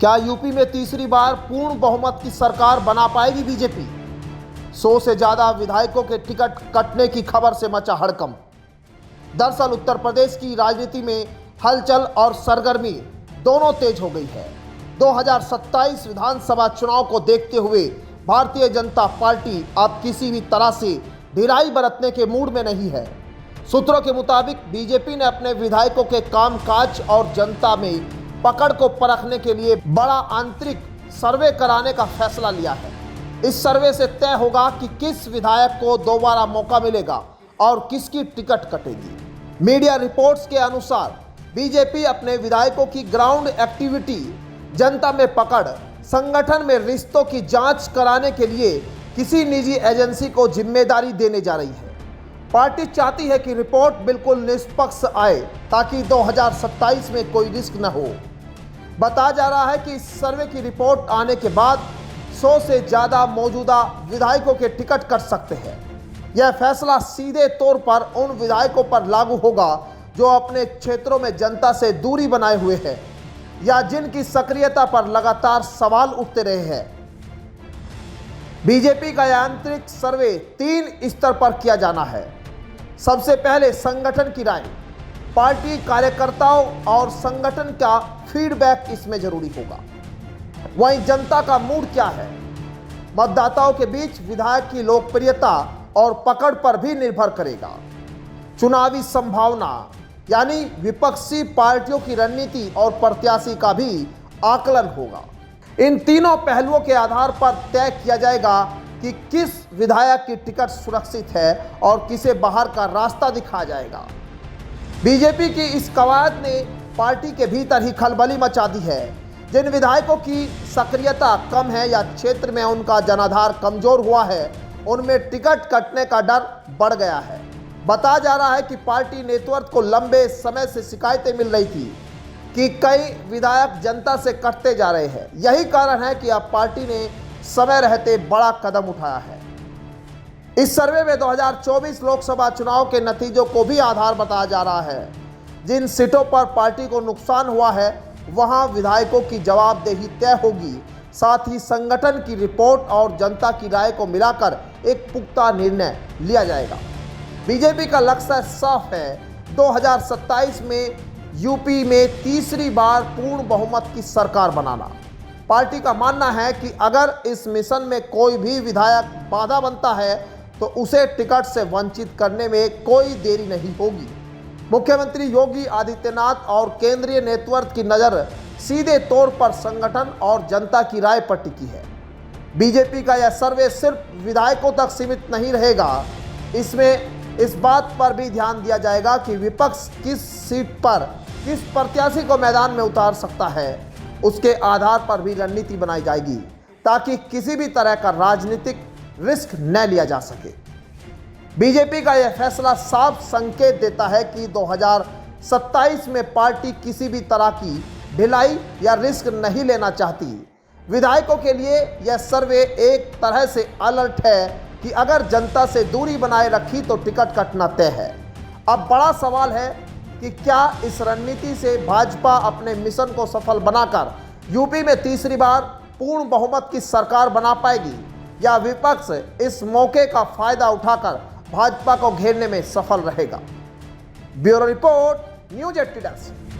क्या यूपी में तीसरी बार पूर्ण बहुमत की सरकार बना पाएगी बीजेपी? 100 से ज्यादा विधायकों के टिकट कटने की खबर से मचा हड़कंप। दरअसल उत्तर प्रदेश की राजनीति में हलचल और सरगर्मी दोनों तेज हो गई है। 2027 विधानसभा चुनाव को देखते हुए भारतीय जनता पार्टी अब किसी भी तरह से ढिलाई बरतने के मूड में नहीं है। सूत्रों के मुताबिक बीजेपी ने अपने विधायकों के कामकाज और जनता में पकड़ को परखने के लिए बड़ा आंतरिक सर्वे कराने का फैसला लिया है। इस सर्वे से तय होगा कि किस विधायक को दोबारा मौका मिलेगा और किसकी टिकट कटेगी। मीडिया रिपोर्ट्स के अनुसार बीजेपी अपने विधायकों की ग्राउंड एक्टिविटी, जनता में पकड़, संगठन में रिश्तों की जांच कराने के लिए किसी निजी एजेंसी को जिम्मेदारी देने जा रही है। पार्टी चाहती है कि रिपोर्ट बिल्कुल निष्पक्ष आए ताकि 2027 में कोई रिस्क न हो। बताया जा रहा है कि इस सर्वे की रिपोर्ट आने के बाद 100 से ज़्यादा मौजूदा विधायकों के टिकट कट सकते हैं। यह फैसला सीधे तौर पर उन विधायकों पर लागू होगा जो अपने क्षेत्रों में जनता से दूरी बनाए हुए हैं या जिनकी सक्रियता पर लगातार सवाल उठते रहे हैं। बीजेपी का यह आंतरिक सर्वे 3 स्तर पर किया जाना है। सबसे पहले संगठन की राय, पार्टी कार्यकर्ताओं और संगठन का फीडबैक इसमें जरूरी होगा। वहीं जनता का मूड क्या है, मतदाताओं के बीच विधायक की लोकप्रियता और पकड़ पर भी निर्भर करेगा। चुनावी संभावना यानी विपक्षी पार्टियों की रणनीति और प्रत्याशी का भी आकलन होगा। इन तीनों पहलुओं के आधार पर तय किया जाएगा कि किस विधायक की टिकट सुरक्षित है और किसे बाहर का रास्ता दिखाया जाएगा। बीजेपी की इस कवायद ने पार्टी के भीतर ही खलबली मचा दी है। जिन विधायकों की सक्रियता कम है या क्षेत्र में उनका जनाधार कमजोर हुआ है, उनमें टिकट कटने का डर बढ़ गया है। बताया जा रहा है कि पार्टी नेतृत्व को लंबे समय से शिकायतें मिल रही थी कि कई विधायक जनता से कटते जा रहे हैं। यही कारण है कि अब पार्टी ने समय रहते बड़ा कदम उठाया है। इस सर्वे में 2024 लोकसभा चुनाव के नतीजों को भी आधार बताया जा रहा है। जिन सीटों पर पार्टी को नुकसान हुआ है वहां विधायकों की जवाबदेही तय होगी। साथ ही संगठन की रिपोर्ट और जनता की राय को मिलाकर एक पुख्ता निर्णय लिया जाएगा। बीजेपी का लक्ष्य साफ है, 2027 में यूपी में तीसरी बार पूर्ण बहुमत की सरकार बनाना। पार्टी का मानना है कि अगर इस मिशन में कोई भी विधायक बाधा बनता है तो उसे टिकट से वंचित करने में कोई देरी नहीं होगी। मुख्यमंत्री योगी आदित्यनाथ और केंद्रीय नेतृत्व की नज़र सीधे तौर पर संगठन और जनता की राय पर टिकी है। बीजेपी का यह सर्वे सिर्फ विधायकों तक सीमित नहीं रहेगा। इसमें इस बात पर भी ध्यान दिया जाएगा कि विपक्ष किस सीट पर किस प्रत्याशी को मैदान में उतार सकता है। उसके आधार पर भी रणनीति बनाई जाएगी ताकि किसी भी तरह का राजनीतिक रिस्क न लिया जा सके। बीजेपी का यह फैसला साफ संकेत देता है कि 2027 में पार्टी किसी भी तरह की ढिलाई या रिस्क नहीं लेना चाहती। विधायकों के लिए यह सर्वे एक तरह से अलर्ट है कि अगर जनता से दूरी बनाए रखी तो टिकट कटना तय है। अब बड़ा सवाल है कि क्या इस रणनीति से भाजपा अपने मिशन को सफल बनाकर यूपी में तीसरी बार पूर्ण बहुमत की सरकार बना पाएगी या विपक्ष इस मौके का फायदा उठाकर भाजपा को घेरने में सफल रहेगा। Bureau report, news 80 desk.